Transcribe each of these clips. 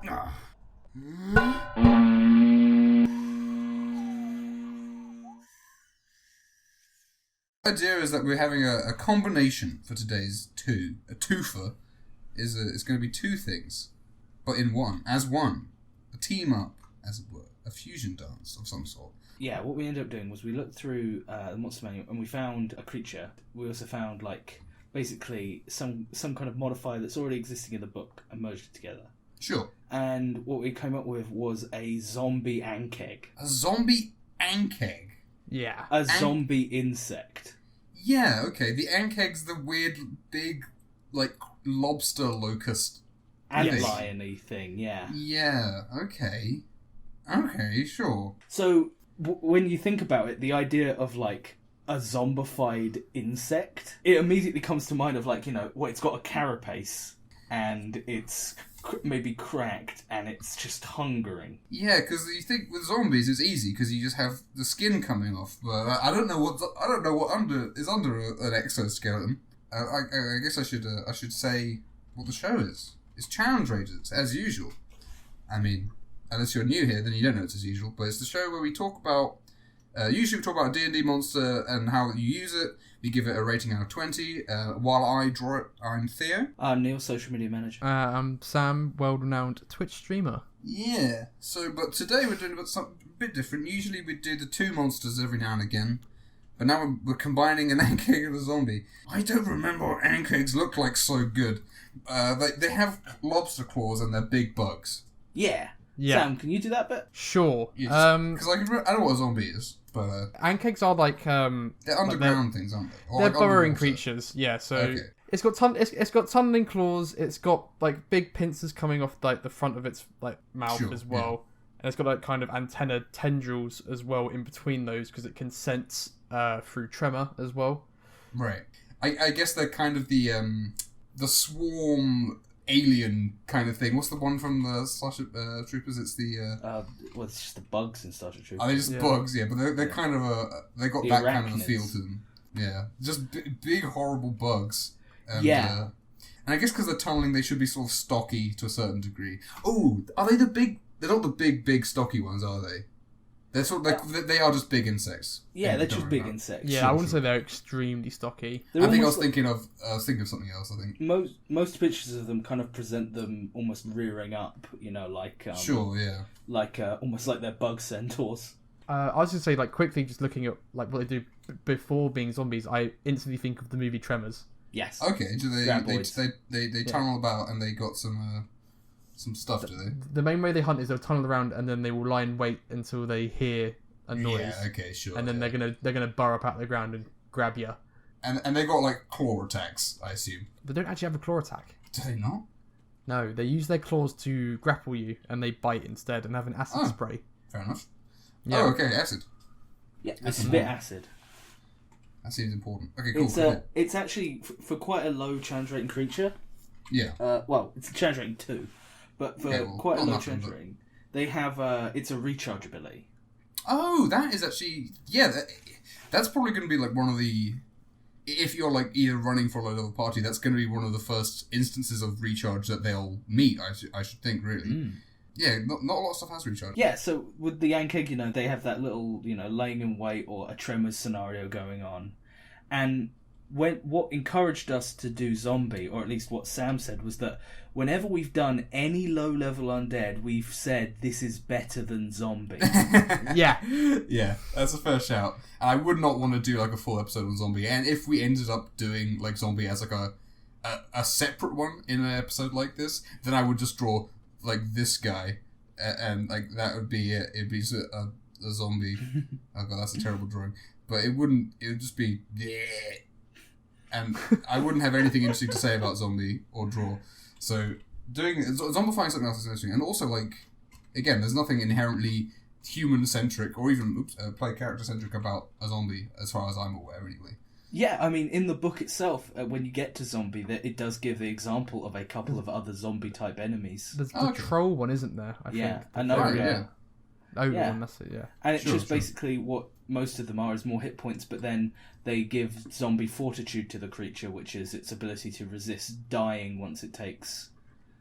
Ah. The idea is that we're having a combination for today's two. A twofer is going to be two things, but in one, as one. A team up, as it were. A fusion dance of some sort. Yeah, what we ended up doing was we looked through the monster manual and we found a creature. We also found, basically some kind of modifier that's already existing in the book and merged it together. Sure. And what we came up with was a zombie ankeg. A zombie ankeg? Yeah. A zombie insect. Yeah, okay. The ankeg's the weird, big, lobster locust Antlion-y thing, yeah. Yeah, okay. Okay, sure. So, when you think about it, the idea of, a zombified insect, it immediately comes to mind of, it's got a carapace, and it's maybe cracked, and it's just hungering. Yeah, because you think with zombies it's easy, because you just have the skin coming off, but I don't know what is under an exoskeleton. I guess I should say what the show is. It's Challenge Raiders, as usual. I mean, unless you're new here, then you don't know it's as usual, but it's the show where we talk about... usually we talk about a D&D monster and how you use it. We give it a rating out of 20. While I draw it, I'm Theo. I'm Neil, social media manager. I'm Sam, world-renowned Twitch streamer. Yeah, but today we're doing something a bit different. Usually we do the two monsters every now and again, but now we're combining an ankeg and a zombie. I don't remember what ankegs look like so good. They have lobster claws and they're big bugs. Yeah. Yeah. Sam, can you do that bit? Sure. Because I know what a zombie is, but... ankegs are they're underground things, aren't they? Or they're burrowing underwater. creatures, yeah, so... Okay. It's got tunneling claws, it's got, big pincers coming off, the front of its, mouth Sure, as well. And it's got, kind of antenna tendrils as well in between those, because it can sense through tremor as well. Right. I guess they're kind of the swarm alien kind of thing. What's the one from the Starship Troopers? It's the... it's just the bugs in Starship Troopers. Are they just bugs? Yeah, but they're kind of they got The that kind of a arachnids. feel to them. Yeah. Just big, horrible bugs. And, Yeah. And I guess because they're tunneling, they should be sort of stocky to a certain degree. Oh, are they the big... They're not the big, stocky ones, are they? They're sort of they are just big insects. Yeah, they're Don't just worry big about it. insects. Yeah, I wouldn't say they're extremely stocky. They're I think I almost was thinking of something else, I think. most pictures of them kind of present them almost rearing up, Sure, yeah. almost like they're bug centaurs. I was going to say, quickly, just looking at, what they do before being zombies, I instantly think of the movie Tremors. Yes. Okay, do they Graboids. they tunnel about and they got some stuff, do they? The main way they hunt is they'll tunnel around and then they will lie in wait until they hear a noise. Yeah, okay, sure. And then they're gonna burrow up out of the ground and grab you. And they got claw attacks, I assume. They don't actually have a claw attack. Do they not? No, they use their claws to grapple you and they bite instead and have an acid spray. Fair enough. Yeah. Oh, okay, acid. Yeah, That's it's a bit acid. That seems important. Okay, cool. It's actually for quite a low challenge rating creature. Yeah. It's a challenge rating 2, but for quite a low challenge rating, they have it's a recharge ability. Oh, that is actually that's probably going to be one of the, if you're either running for a low level party, that's going to be one of the first instances of recharge that they'll meet. I should think really. Yeah, not a lot of stuff has recharge. Yeah, so with the Yankeg, they have that little, laying in wait or a Tremors scenario going on. And what encouraged us to do zombie, or at least what Sam said, was that whenever we've done any low-level undead, we've said this is better than zombie. Yeah. Yeah, that's a fair shout. And I would not want to do a full episode on zombie. And if we ended up doing zombie as a separate one in an episode like this, then I would just draw this guy, and that would be it. It'd be a zombie. Oh god, that's a terrible drawing. But it would just be and I wouldn't have anything interesting to say about zombie or draw. So zombifying something else is interesting, and also again, there's nothing inherently human centric or even play character centric about a zombie as far as I'm aware, anyway. Yeah, I mean, in the book itself, when you get to zombie, it does give the example of a couple of other zombie-type enemies. There's the troll one, isn't there? I think. I know. Right, yeah. One, that's it, yeah. And it's just basically what most of them are is more hit points, but then they give zombie fortitude to the creature, which is its ability to resist dying once it takes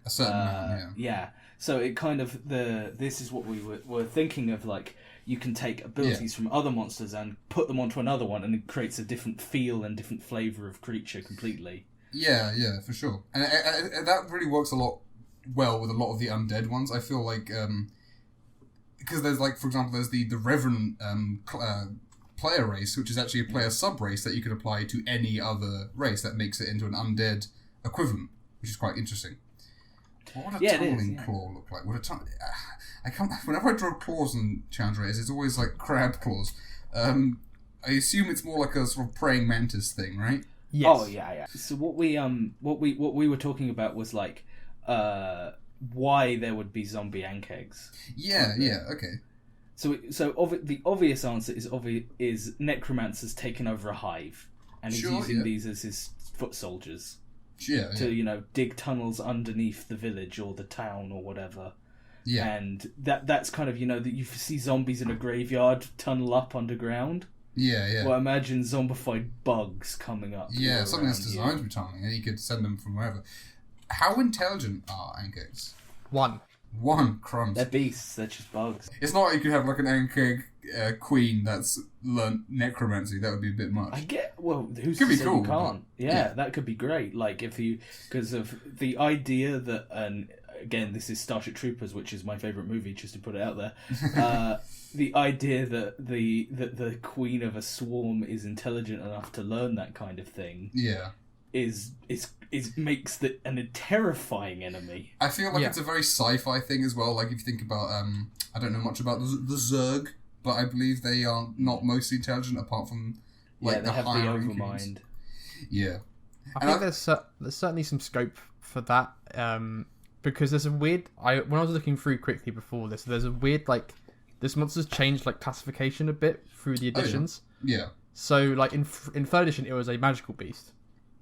A certain amount, yeah. So it kind of this is what we were thinking of, like you can take abilities from other monsters and put them onto another one, and it creates a different feel and different flavour of creature completely. Yeah, for sure. And that really works a lot well with a lot of the undead ones. I feel like because there's like, for example, there's the Reverend player race, which is actually a player sub race that you could apply to any other race that makes it into an undead equivalent, which is quite interesting. What would a tunneling claw look like? I can't. Whenever I draw claws in challenge races, it's always like crab claws. I assume it's more like a sort of praying mantis thing, right? Yes. Oh yeah. So what we were talking about was like why there would be zombie ankegs. Yeah. Okay. So the obvious answer is necromancer's taken over a hive, and he's using these as his foot soldiers. To dig tunnels underneath the village or the town or whatever. Yeah. And that's kind of that you see zombies in a graveyard tunnel up underground. Yeah. Well, imagine zombified bugs coming up. Yeah, something that's designed to be tunneling, and you could send them from wherever. How intelligent are ankegs? 1. Crumbs. They're beasts. They're just bugs. It's not like you could have like an ankeg queen that's learnt necromancy. That would be a bit much. Who's to say cool, you can't? Yeah, that could be great. Like because of the idea that, and again, this is Starship Troopers, which is my favourite movie, just to put it out there. The idea that the queen of a swarm is intelligent enough to learn that kind of thing. Yeah. Is makes a terrifying enemy. I feel like it's a very sci-fi thing as well. Like if you think about, I don't know much about the Zerg, but I believe they are not mostly intelligent apart from like they have the overmind. Yeah, I think there's certainly some scope for that because there's a weird. When I was looking through quickly before this, there's a weird like this monster's changed like classification a bit through the editions. Yeah. So like in 3rd edition, it was a magical beast.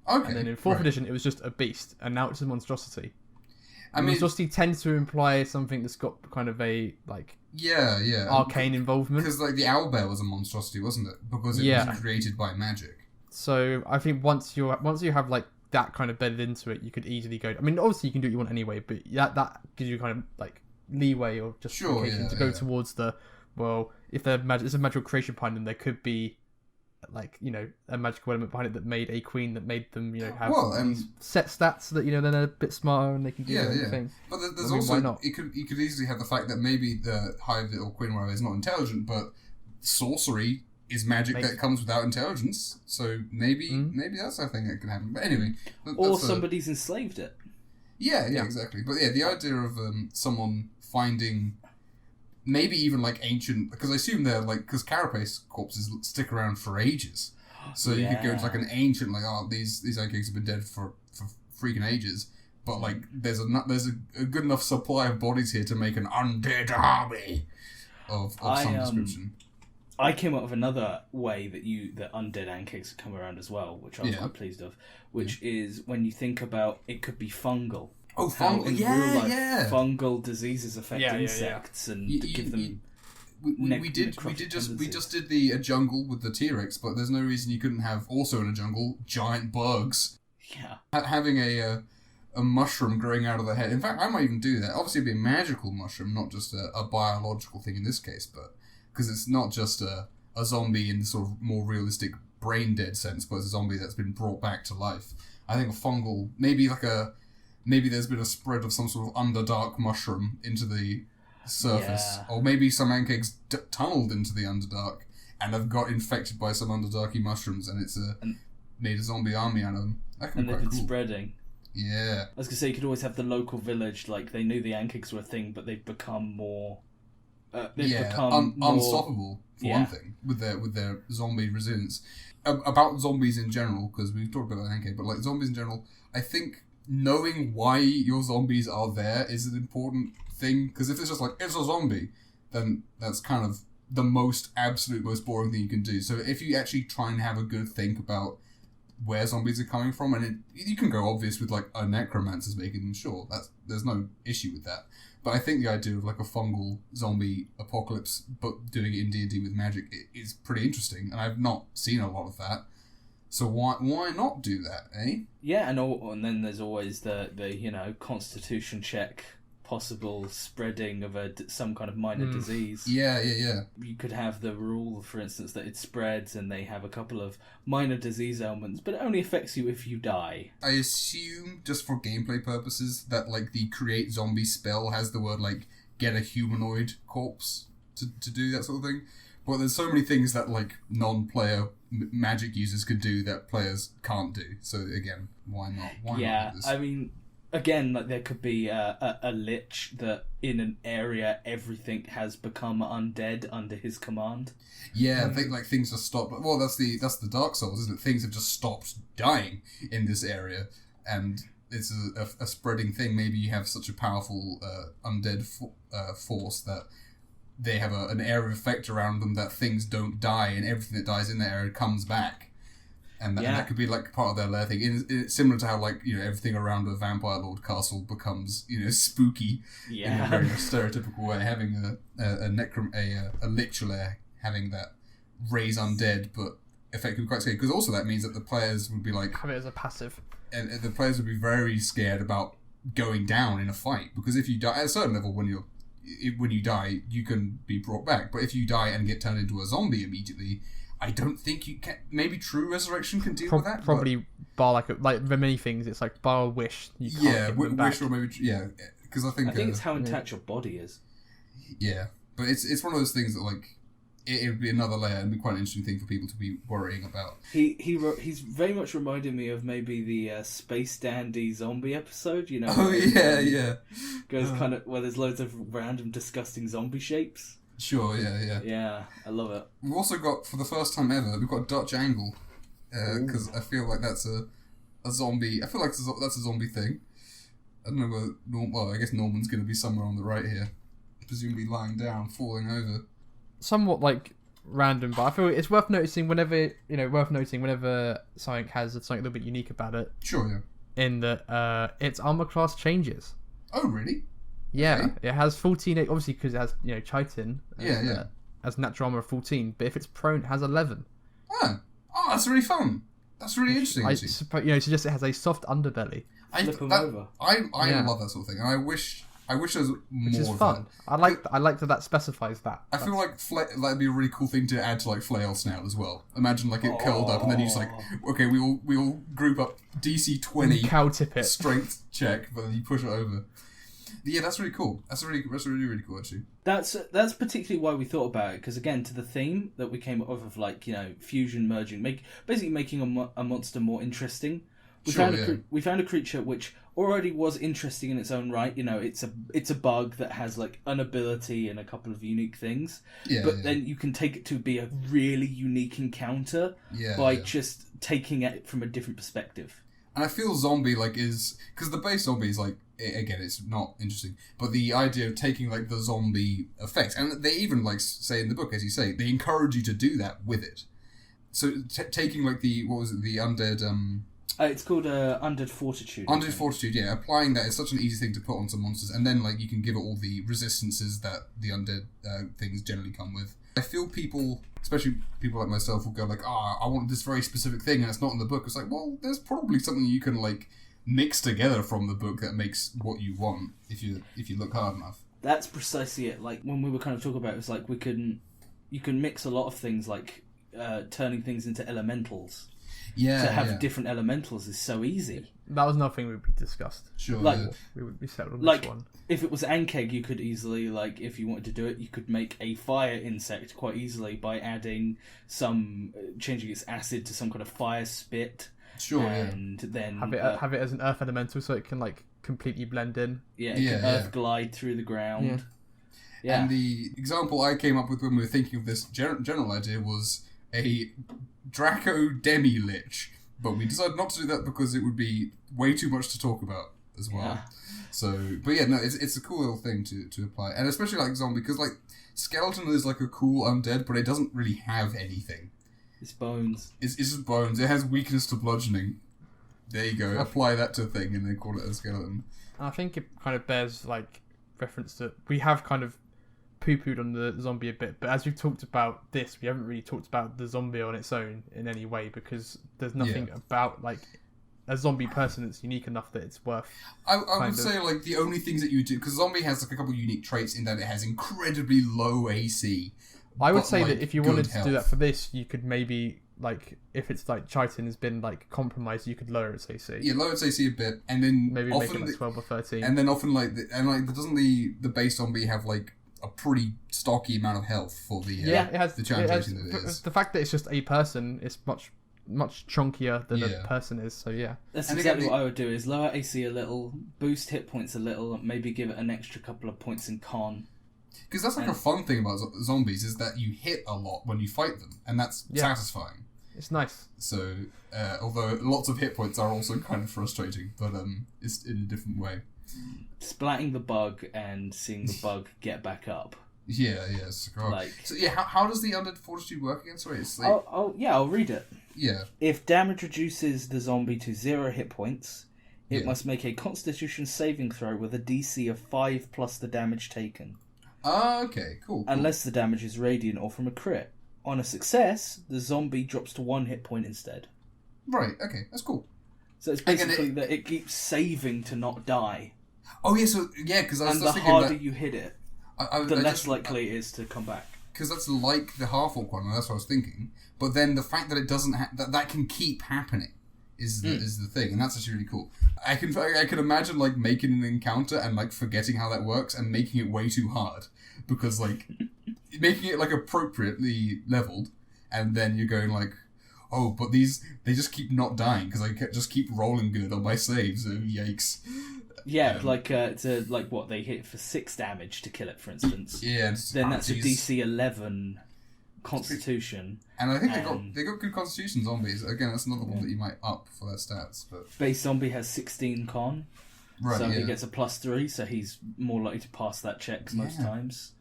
Okay. And then in 4th edition, it was just a beast, and now it's a monstrosity. I mean, monstrosity tends to imply something that's got kind of a like arcane involvement. Because like the owlbear was a monstrosity, wasn't it? Because it was created by magic. So I think once you have like that kind of bedded into it, you could easily go. I mean, obviously you can do what you want anyway, but that gives you kind of like leeway or justification to go towards the if it's a magical creation behind them, there could be like a magical element behind it that made a queen that made them have set stats so that then they're a bit smarter and they can do their own thing. But there's also why not? You could easily have the fact that maybe the hive or queen whatever is not intelligent, but sorcery is magic that comes without intelligence. So maybe that's a thing that can happen. But anyway, or somebody's enslaved it. Yeah, exactly. But the idea of someone finding. Maybe even like ancient, because I assume they're like, because carapace corpses stick around for ages, so you could go to like an ancient, like these ankegs have been dead for freaking ages, but like there's a good enough supply of bodies here to make an undead army of some description. I came up with another way that undead ankegs come around as well, which I was quite pleased of, which is when you think about it could be fungal. Oh, fungal! Real life, fungal diseases affect insects and give them. We just did the jungle with the T-Rex, but there's no reason you couldn't have also in a jungle giant bugs. Yeah. Having a mushroom growing out of the head. In fact, I might even do that. Obviously, it'd be a magical mushroom, not just a biological thing in this case, but because it's not just a zombie in the sort of more realistic brain dead sense, but it's a zombie that's been brought back to life. I think a fungal, maybe there's been a spread of some sort of underdark mushroom into the surface. Or maybe some ankegs tunneled into the underdark and have got infected by some underdarky mushrooms and it's made a zombie army out of them. That could be quite cool. And they've been spreading. Yeah. I was going to say, you could always have the local village, like they knew the ankegs were a thing, but they've become more... unstoppable, for one thing, with their zombie resilience. About zombies in general, because we've talked about ankeg, but like zombies in general, I think... knowing why your zombies are there is an important thing, because if it's just like, it's a zombie, then that's kind of the most boring thing you can do. So if you actually try and have a good think about where zombies are coming from, and you can go obvious with like a necromancer's making them, sure, there's no issue with that. But I think the idea of like a fungal zombie apocalypse, but doing it in D&D with magic is pretty interesting, and I've not seen a lot of that. So why not do that, eh? Yeah, and then there's always the constitution check, possible spreading of some kind of minor disease. Yeah. You could have the rule, for instance, that it spreads and they have a couple of minor disease ailments, but it only affects you if you die. I assume, just for gameplay purposes, that like the create zombie spell has the word like get a humanoid corpse to do that sort of thing. But there's so many things that like non-player magic users could do that players can't do. So again, why not? Why not do this? I mean, again, like there could be a lich that in an area everything has become undead under his command. Yeah, I think like things are stopped. Well, that's the Dark Souls, isn't it? Things have just stopped dying in this area, and it's a spreading thing. Maybe you have such a powerful undead force that they have an area of effect around them that things don't die, and everything that dies in that area comes back. And that could be like part of their lair thing. It's similar to how like everything around a vampire lord castle becomes spooky in a very stereotypical way. Having a lich lair, having that raise undead, but effectively quite scary. Because also that means that the players would be like have it as a passive, and the players would be very scared about going down in a fight, because if you die at a certain level, when you die, you can be brought back. But if you die and get turned into a zombie immediately, I don't think you can. Maybe True Resurrection can deal with that. Probably bar like the many things. It's like bar wish. You can't get them back. Wish or maybe because I think it's how intact your body is. Yeah, but it's one of those things that like it would be another layer and be quite an interesting thing for people to be worrying about. He's very much reminded me of maybe the Space Dandy zombie episode. Oh yeah. Goes kind of where there's loads of random disgusting zombie shapes. Sure, yeah. Yeah, I love it. We've also got, for the first time ever, we've got Dutch Angle, because I feel like that's a zombie. I feel like that's a zombie thing. I don't know where. I guess Norman's going to be somewhere on the right here, presumably lying down, falling over. Somewhat like random, but I feel it's worth noticing whenever something has something a little bit unique about it. Sure, yeah. In that its armor class changes. Oh, really? Yeah, okay. It has 14, obviously because it has, chitin. Has natural armor of 14, but if it's prone, it has 11. Oh, that's really fun. That's really interesting. I suppose, suggests it has a soft underbelly. Flip them over. I love that sort of thing, and I wish there was more. Which is fun. I like that specifies that. I feel like that'd be a really cool thing to add to like flail snout as well. Imagine like it curled up, and then you just like, okay, we all group up DC 20 cow tip it strength check, but then you push it over. Yeah, that's really cool. That's really cool, actually. That's particularly why we thought about it, because again, to the theme that we came up of like fusion merging, basically making a monster more interesting. We found a creature which already was interesting in its own right. It's a bug that has like an ability and a couple of unique things. Then you can take it to be a really unique encounter by just taking it from a different perspective. And I feel zombie is because the base zombie is again, it's not interesting, but the idea of taking like the zombie effects, and they even say in the book, as you say, they encourage you to do that with it. So taking like the undead. It's called Undead Fortitude. Undead Fortitude, yeah. Applying that is such an easy thing to put on some monsters, and then you can give it all the resistances that the undead things generally come with. I feel people, especially people like myself, will go I want this very specific thing, and it's not in the book. It's like, well, there's probably something you can mix together from the book that makes what you want if you look hard enough. That's precisely it. Like when we were kind of talking about it, it's like you can mix a lot of things, like turning things into elementals. Yeah, to have different elementals is so easy. That was nothing we discussed. Sure, we would be settled on this one. If it was Ankeg, you could easily, if you wanted to do it, you could make a fire insect quite easily by adding changing its acid to some kind of fire spit. Sure, and then have it as an earth elemental so it can completely blend in. Yeah, it can earth glide through the ground. Yeah. And the example I came up with when we were thinking of this general idea was a Draco Demi Lich, but we decided not to do that because it would be way too much to talk about as well. Yeah. So, but yeah, no, it's a cool little thing to apply, and especially zombie, because skeleton is a cool undead, but it doesn't really have anything. It's bones. It's just bones. It has weakness to bludgeoning. There you go. Apply that to a thing, and they call it a skeleton. I think it kind of bears reference that we have kind of poo-pooed on the zombie a bit, but as we've talked about this, we haven't really talked about the zombie on its own in any way, because there's nothing about like a zombie person that's unique enough that it's worth. I would say like the only things that you do, because zombie has like a couple of unique traits in that it has incredibly low AC. I would say that if you wanted to do that health. for this, you could maybe, like, if it's like chitin has been like compromised, you could lower its AC. Yeah, lower its AC a bit, and then Maybe often make it like 12 or 13. and then often doesn't the base zombie have like a pretty stocky amount of health for the it has the challenge rating that it is. The fact that it's just a person is much chunkier than Yeah. a person is. So yeah, That's And exactly again, what I would do, is lower AC a little, boost hit points a little, maybe give it an extra couple of points in con. Because that's like a fun thing about zombies is that you hit a lot when you fight them, and that's satisfying. it's nice. So, although lots of hit points are also kind of frustrating, but it's in a different way. Splatting the bug and seeing the bug get back up. Yeah, yes. Like- So yeah, how does the undead fortitude work again? Sorry, it's like, I'll read it. yeah. If damage reduces the zombie to 0 hit points, it Yeah. must make a Constitution saving throw with a DC of 5 plus the damage taken, Okay, cool. unless the damage is radiant or from a crit. On a success, the zombie drops to 1 hit point instead. Right, okay, that's cool. So it's basically that it keeps saving to not die, Oh yeah, because I was and the just thinking harder that you hit it, I the less likely it is to come back. because that's like the half-orc one, and that's what I was thinking. But then the fact that it doesn't that can keep happening is the thing, and that's actually really cool. I can imagine like making an encounter and like forgetting how that works and making it way too hard, because like making it like appropriately leveled, and then you're going like, oh, but they just keep not dying because I just keep rolling good on my saves. So yikes. Yeah, like what they hit for 6 damage to kill it, for instance. Yeah, Then that's a geez. DC 11 Constitution. And I think they got good constitution zombies. Again, that's another one that you might up for their stats. But Base zombie has 16 con, right, so yeah. he gets a +3, so he's more likely to pass that check most times.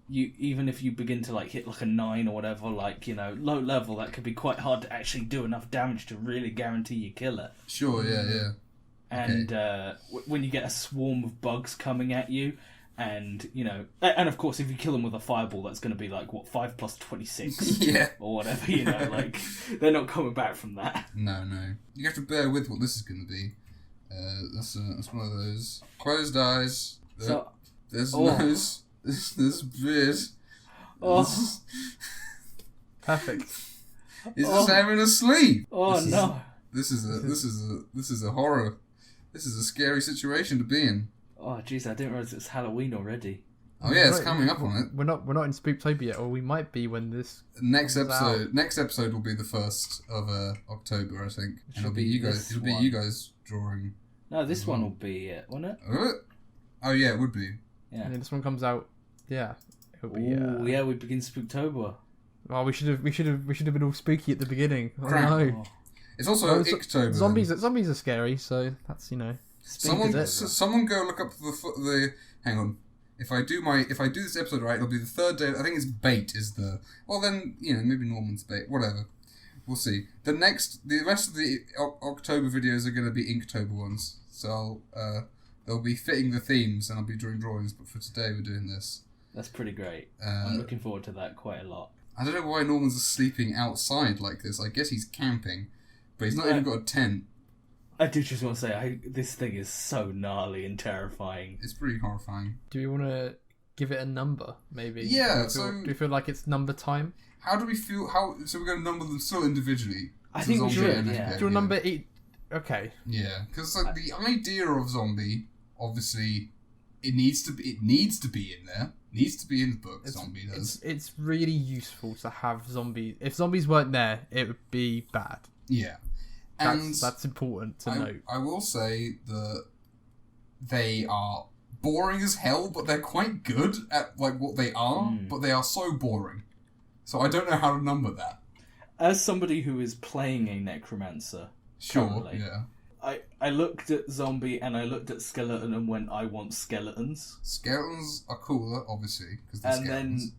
You even if you begin to like hit like a 9 or whatever, like, you know, low level, that could be quite hard to actually do enough damage to really guarantee you kill it. Sure, yeah. And when you get a swarm of bugs coming at you, and you know, and of course, if you kill them with a fireball, that's going to be like what 5 plus 26, Yeah. or whatever. You know, like they're not coming back from that. No. You have to bear with what this is going to be. That's one of those closed eyes. So, There's nose. There's beard. oh, Perfect. Is this having a sleep? oh no. This is a horror. This is a scary situation to be in. Oh jeez, I didn't realize it's Halloween already. Oh yeah, it's Right, coming up on it. We're not in Spooktober yet, or we might be when this. Next comes episode. out. Next episode will be the 1st of October, I think. And it'll be be you guys. this It'll be one. you guys drawing. No, this one will be it, won't it? Oh yeah, it would be. Yeah. And then this one comes out. Yeah, it'll be. Ooh, yeah, we begin Spooktober. Oh, we should have been all spooky at the beginning. Oh Crap. no. Oh. It's also Well, Inktober. Zombies are scary, so that's Someone go look up the. Hang on. If I do this episode right, it'll be the 3rd day. I think it's bait is the. Well then, you know, maybe Norman's bait. Whatever. We'll see. The rest of the October videos are going to be Inktober ones. So they'll be fitting the themes, and I'll be doing drawings. But for today, we're doing this. That's pretty great. I'm looking forward to that quite a lot. I don't know why Norman's sleeping outside like this. I guess he's camping, but he's not even got a tent. I do just want to say, this thing is so gnarly and terrifying. It's pretty horrifying. Do we want to give it a number, maybe? Yeah, Do you feel like it's number time? How do we feel? So we're going to number them still individually. I So think we zombie should, and yeah. undead, Do you want number 8? Okay. Yeah, because like the idea of zombie, obviously, it needs to be in there. Needs to be in the book. Zombie does. It's really useful to have zombies. If zombies weren't there, it would be bad. Yeah, and That's important to note. I will say that they are boring as hell, but they're quite good at like what they are. But they are so boring, so I don't know how to number that. As somebody who is playing a necromancer, Sure, currently, yeah. I looked at zombie and I looked at skeleton and went, I want skeletons. Skeletons are cooler, obviously, because they're And skeletons.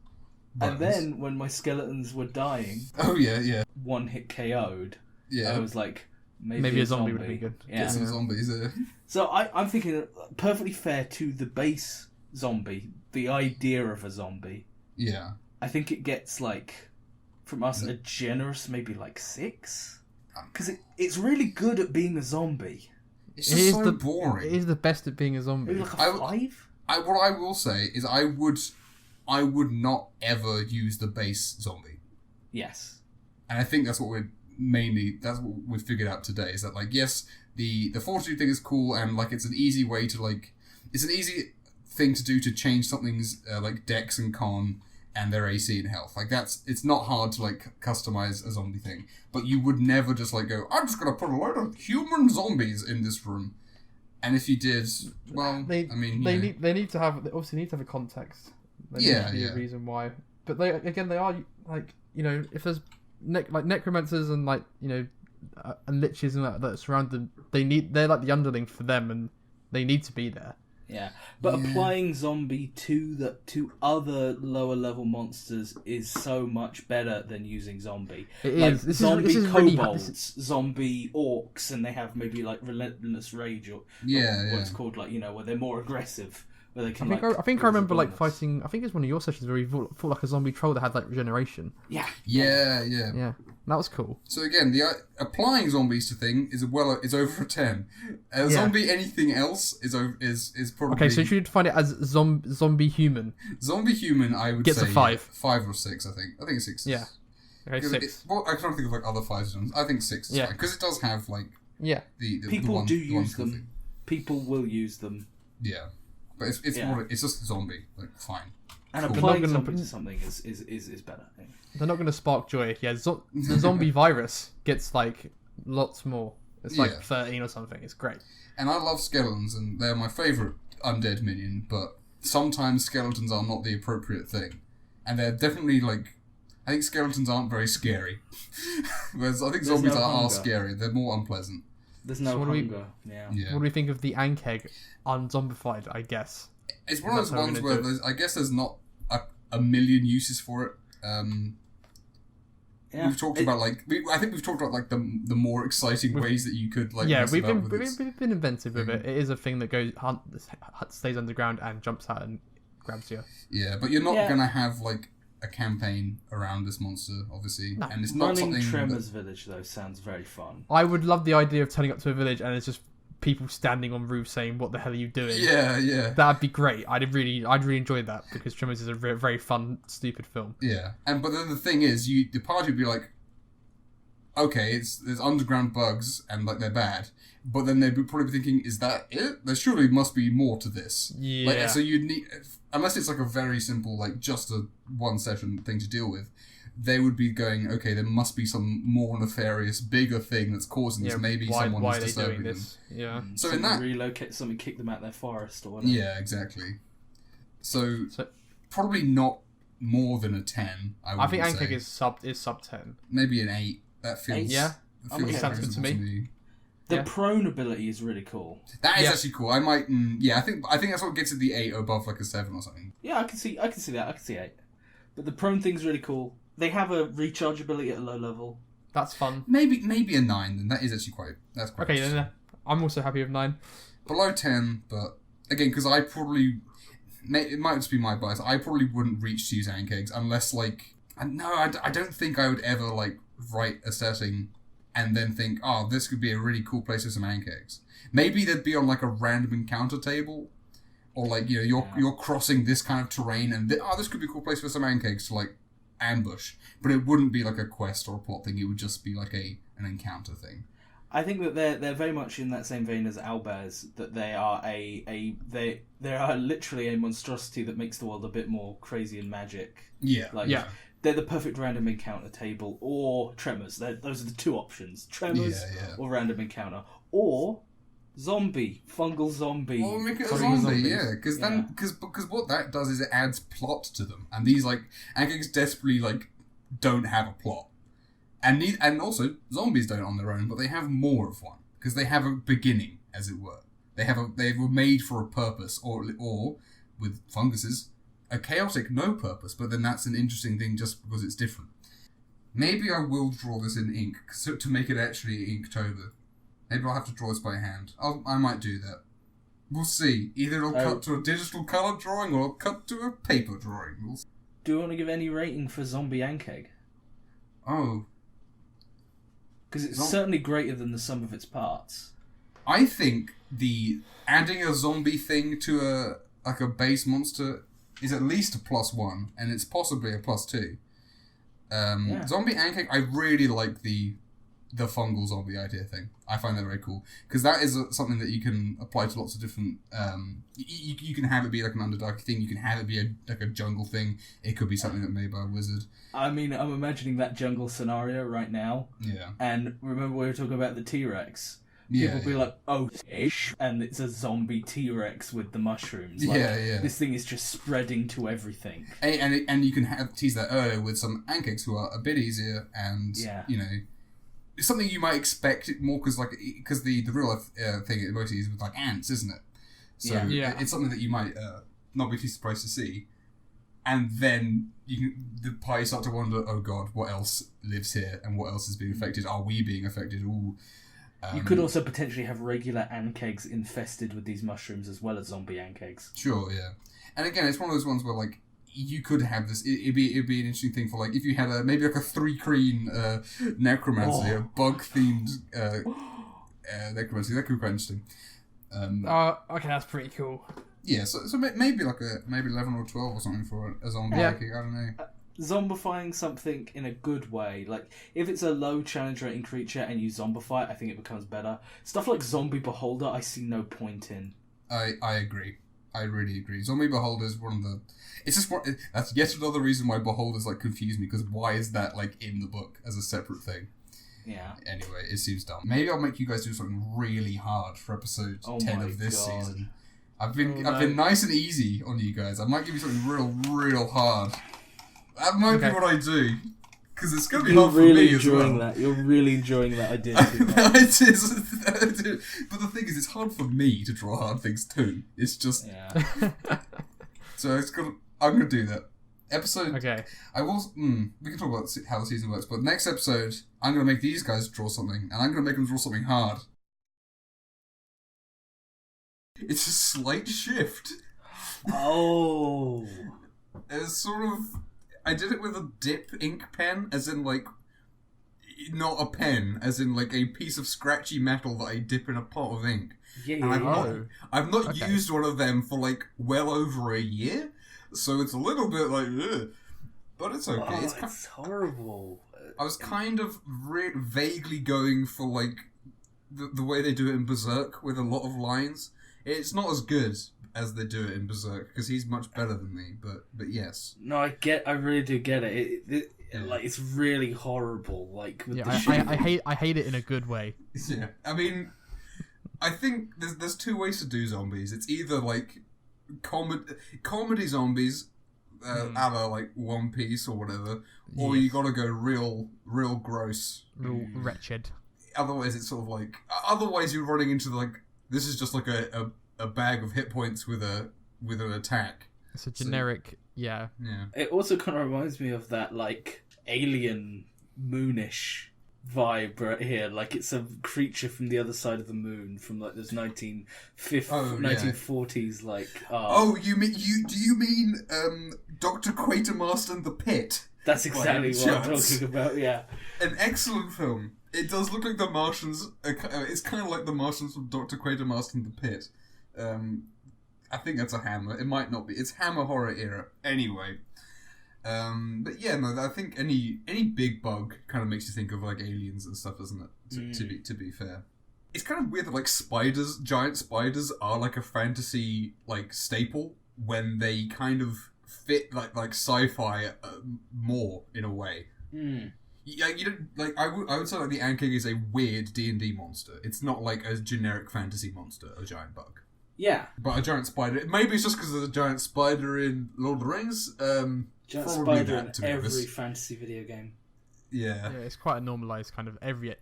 then when my skeletons were dying, Oh yeah. one hit KO'd, Yeah. I was like, Maybe a zombie would be good. Yeah. Get some zombies. So I'm thinking perfectly fair to the base zombie, the idea of a zombie, Yeah. I think it gets, like, from us, a generous maybe, like, 6. Because it's really good at being a zombie. It's just so boring. It is the best at being a zombie. Maybe like a 5? What I will say is I would not ever use the base zombie. Yes. And I think that's what we figured out today, is that, like, yes, the fortitude thing is cool, and, like, it's an easy way to, like, it's an easy thing to do to change something's, like, dex and con and their AC and health. Like, it's not hard to, like, customize a zombie thing. But you would never just, like, go, I'm just gonna put a load of human zombies in this room. And if you did, well, they need to have a context. There needs to be a reason why. But they are, like, you know, if there's like necromancers and, like, you know, and liches and that surround them, they're like the underling for them, and they need to be there. Yeah, but applying zombie to other lower level monsters is so much better than using zombie. It like, is. This zombie is kobolds, zombie orcs, and they have maybe like relentless rage or what's called, like, you know, where they're more aggressive. Where they can, I think I remember, like, fighting. I think it was one of your sessions where you fought like a zombie troll that had, like, regeneration. Yeah. That was cool. So again, the applying zombies to thing is over a 10. Zombie anything else is probably okay. So you should find it as zombie human. Zombie human, I would gets say a 5. 5 or 6. I think 6. Yeah. Okay, 6. I can't think of, like, other 5s. I think 6 is fine, because it does have, like, the people do use them. People will use them. Yeah. But it's just zombie, like, fine. And applying zombie to something is better. Yeah. They're not going to spark joy. Yeah, the zombie virus gets, like, lots more. It's like 13 or something. It's great. And I love skeletons, and they're my favourite undead minion, but sometimes skeletons are not the appropriate thing. And they're definitely, like, I think skeletons aren't very scary. Whereas I think zombies are scary. They're more unpleasant. There's no hunger. Yeah. What do we think of the Ankeg unzombified, I guess? It's one of those ones where I guess there's not a million uses for it. We've talked about, like, I think we've talked about, like, the more exciting ways that you could, like, we've been inventive with it. It is a thing that stays underground and jumps out and grabs you. Yeah, but you're not gonna have, like, a campaign around this monster, obviously. No. And it's not something... Tremors Village, though, sounds very fun. I would love the idea of turning up to a village and it's just people standing on roofs saying, what the hell are you doing? Yeah. That'd be great. I'd really enjoy that, because Tremors is a very, very fun, stupid film. Yeah. But then the thing is, the party would be like, okay, there's underground bugs and, like, they're bad. But then they'd probably be thinking, is that it? There surely must be more to this. Yeah. Like, so you'd need... Unless it's, like, a very simple, like, just a one-session thing to deal with, they would be going, okay, there must be some more nefarious, bigger thing that's causing this. Maybe someone is disturbing them. Yeah. So in that... relocate something, kick them out their forest or whatever. Yeah, exactly. So probably not more than a 10, I think Ankeg is sub 10. Maybe an 8. That feels... Yeah. Sounds good to me. The prone ability is really cool. That is actually cool. I might... I think that's what gets it the 8 above, like, a 7 or something. Yeah, I can see that. I can see 8. But the prone thing's really cool. They have a recharge ability at a low level. That's fun. Maybe a 9, then. That is actually quite... That's quite okay, then I'm also happy with 9. Below 10, but... Again, because I probably... It might just be my bias. I probably wouldn't reach to use Ankegs unless, like... I don't think I would ever, like, write a setting... and then think, this could be a really cool place for some Ankegs. Maybe they'd be on, like, a random encounter table, or, like, you know, you're crossing this kind of terrain, and this could be a cool place for some Ankegs to, like, ambush. But it wouldn't be like a quest or a plot thing. It would just be like an encounter thing. I think that they're very much in that same vein as owlbears. That they are they are literally a monstrosity that makes the world a bit more crazy and magic. Yeah, They're the perfect random encounter table, or Tremors. Those are the two options: Tremors or random encounter, or zombie, fungal zombie. Well, make it a zombie, because what that does is it adds plot to them, and these like Ankegs desperately like don't have a plot, and also zombies don't on their own, but they have more of one because they have a beginning, as it were. They were made for a purpose, or with funguses. A chaotic no purpose, but then that's an interesting thing just because it's different. Maybe I will draw this in ink to make it actually Inktober. Maybe I'll have to draw this by hand. I might do that. We'll see. Either it'll cut to a digital colour drawing or it'll cut to a paper drawing. Do you want to give any rating for Zombie Ankeg? Oh. Because it's certainly greater than the sum of its parts. I think adding a zombie thing to a base monster is at least a +1, and it's possibly a +2. Zombie Ankeg, I really like the fungal zombie idea thing. I find that very cool because that is something that you can apply to lots of different. You can have it be like an Underdark thing. You can have it be a jungle thing. It could be something that made by a wizard. I mean, I'm imagining that jungle scenario right now. Yeah. And remember we were talking about the T-Rex. People be like, oh, ish, and it's a zombie T-Rex with the mushrooms. Like, this thing is just spreading to everything. And you can tease that earlier with some Ankegs who are a bit easier and, you know, something you might expect more because the real life thing it mostly is with like ants, isn't it? So it's something that you might not be too surprised to see. And then the party start to wonder, oh god, what else lives here and what else is being affected? Are we being affected? Ooh. You could also potentially have regular Ankegs infested with these mushrooms as well as zombie Ankegs. Sure, yeah. And again, it's one of those ones where like you could have this. It'd be an interesting thing for like if you had maybe like a 3-creen necromancy, a bug themed necromancy. That could be quite interesting. Okay, that's pretty cool. Yeah, so maybe like maybe 11 or 12 or something for a zombie. I don't know. Zombifying something in a good way, like if it's a low challenge rating creature and you zombify it, I think it becomes better. Stuff like Zombie Beholder, I see no point in. I agree. I really agree. Zombie Beholder is one of the. It's just that's yet another reason why Beholders like confuse me because why is that like in the book as a separate thing? Yeah. Anyway, it seems dumb. Maybe I'll make you guys do something really hard for episode 10 of this season. I've been nice and easy on you guys. I might give you something real hard. That might be what I do, because it's going to be hard for me as well. You're really enjoying that idea. It is. But the thing is, it's hard for me to draw hard things too. It's just... Yeah. So I'm going to do that. Episode... Okay. We can talk about how the season works, but next episode, I'm going to make these guys draw something, and I'm going to make them draw something hard. It's a slight shift. Oh. It's sort of... I did it with a dip ink pen, as in, like, not a pen, as in, like, a piece of scratchy metal that I dip in a pot of ink. Yeah, and I've not used one of them for, like, well over a year, so it's a little bit like, ugh. But it's okay. Oh, it's horrible. I was kind of vaguely going for, like, the way they do it in Berserk, with a lot of lines. It's not as good as they do it in Berserk, because he's much better than me, but yes. No, I really do get it. Like, it's really horrible, like, with the I hate it in a good way. Yeah, I mean, I think there's two ways to do zombies. It's either, like, comedy zombies, a la, like, One Piece or whatever, or you gotta go real gross. Real wretched. Otherwise, it's sort of like... Otherwise, you're running into, like, this is just, like, a bag of hit points with an attack. It's a generic, yeah. It also kind of reminds me of that, like, alien moonish vibe right here. Like, it's a creature from the other side of the moon from, like, this 1940s, like... do you mean Dr. Quatermaster and the Pit? That's exactly what I'm talking about, yeah. An excellent film. It does look like the Martians... It's kind of like the Martians from Dr. Quatermaster and the Pit. I think that's a Hammer. It might not be. It's Hammer horror era. Anyway. But yeah, no, I think any big bug kind of makes you think of like aliens and stuff, doesn't it? To be fair. It's kind of weird that like giant spiders are like a fantasy like staple when they kind of fit like sci-fi more in a way. Yeah, you don't like. I would say like the Ankeg is a weird D&D monster. It's not like a generic fantasy monster, a giant bug. Yeah, but a giant spider. Maybe it's just because there's a giant spider in Lord of the Rings. Giant spider in every fantasy video game. Yeah, it's quite a normalized kind of every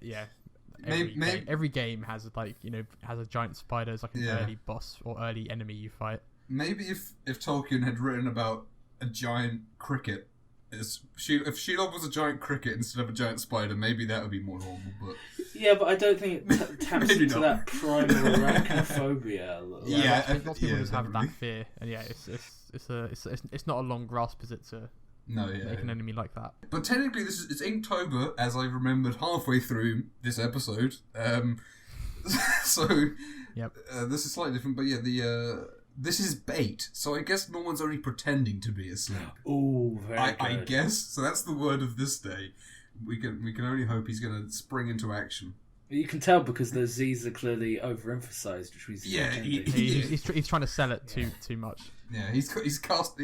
game has like has a giant spider as like an early boss or early enemy you fight. Maybe if Tolkien had written about a giant cricket If Shelob was a giant cricket instead of a giant spider, maybe that would be more normal. But yeah, but I don't think it taps into that primal arachnophobia. Lots of people just have that fear, and it's not a long grasp, is it, to make an enemy like that? But technically, it's Inktober, as I remembered halfway through this episode. So this is slightly different, but this is bait, so I guess no one's only pretending to be asleep. Oh, very good. I guess so. That's the word of this day. We can only hope he's going to spring into action. You can tell because the Z's are clearly overemphasized, which means he's trying to sell it too much. Yeah, he's cast.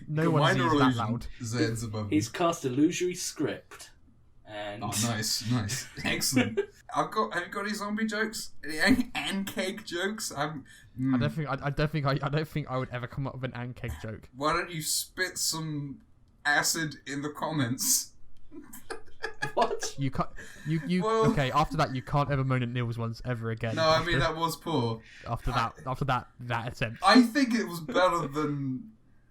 No one sees that loud. Z's above. He's cast illusory script. And nice, excellent. Have you got any zombie jokes? Any ankeg jokes? I don't think I would ever come up with an ankeg joke. Why don't you spit some acid in the comments? What? You can't. Well, okay. After that, you can't ever moan at Neil's ones ever again. No, I mean that was poor. After that attempt. I think it was better than.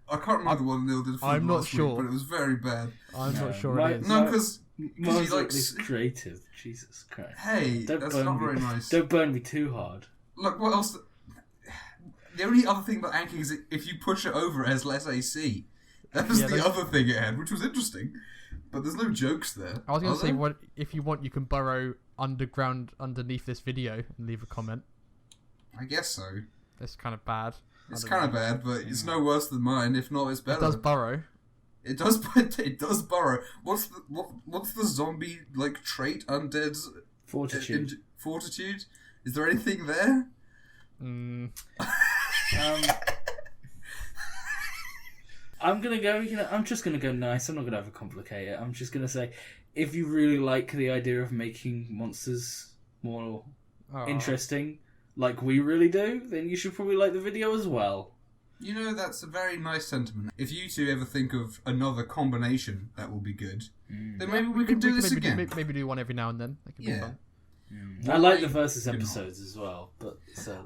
I can't remember the one Neil did. I'm not sure, week, but it was very bad. I'm not sure it is. No, because he likes creative. Jesus Christ! Hey, that's not very nice. Don't burn me too hard. Look, what else? The only other thing about anking is if you push it over, it has less AC. That was the other thing it had, which was interesting. But there's no jokes there. I was going to say, if you want, you can burrow underground underneath this video and leave a comment. I guess so. That's kind of bad. It's kind of bad, but it's no worse than mine. If not, it's better. It does burrow. It does burrow. What's the zombie trait? Undead's fortitude. Fortitude. Is there anything there? I'm gonna go. I'm just gonna go nice. I'm not gonna overcomplicate it. I'm just gonna say, if you really like the idea of making monsters more interesting, like we really do, then you should probably like the video as well. You know, that's a very nice sentiment. If you two ever think of another combination that will be good, then maybe we can do this again. Maybe do one every now and then. That could be fun. I like the versus episodes as well, but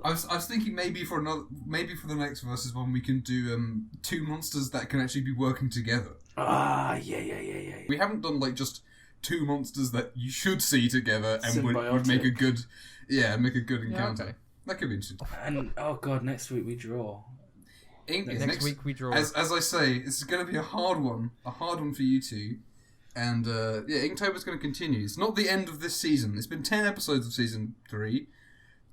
I was thinking maybe for the next versus one we can do two monsters that can actually be working together. Yeah. We haven't done just two monsters that you should see together and would make a good encounter. Yeah, okay. That could be interesting. And oh god, next week we draw. Next week we draw. As I say, this is going to be a hard one for you two. And Inktober's going to continue. It's not the end of this season. It's been 10 episodes of season 3,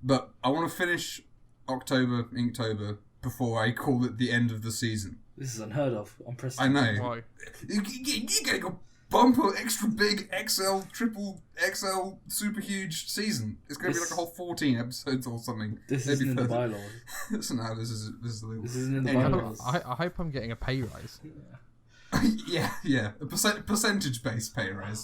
but I want to finish Inktober before I call it the end of the season. This is unheard of. I know. Why? You get a bumper, extra big, XL, triple XL, super huge season. It's going to be a whole 14 episodes or something. This isn't in the bylaws. This isn't in the bylaws. I hope I'm getting a pay rise. Yeah, a percentage-based pay rise.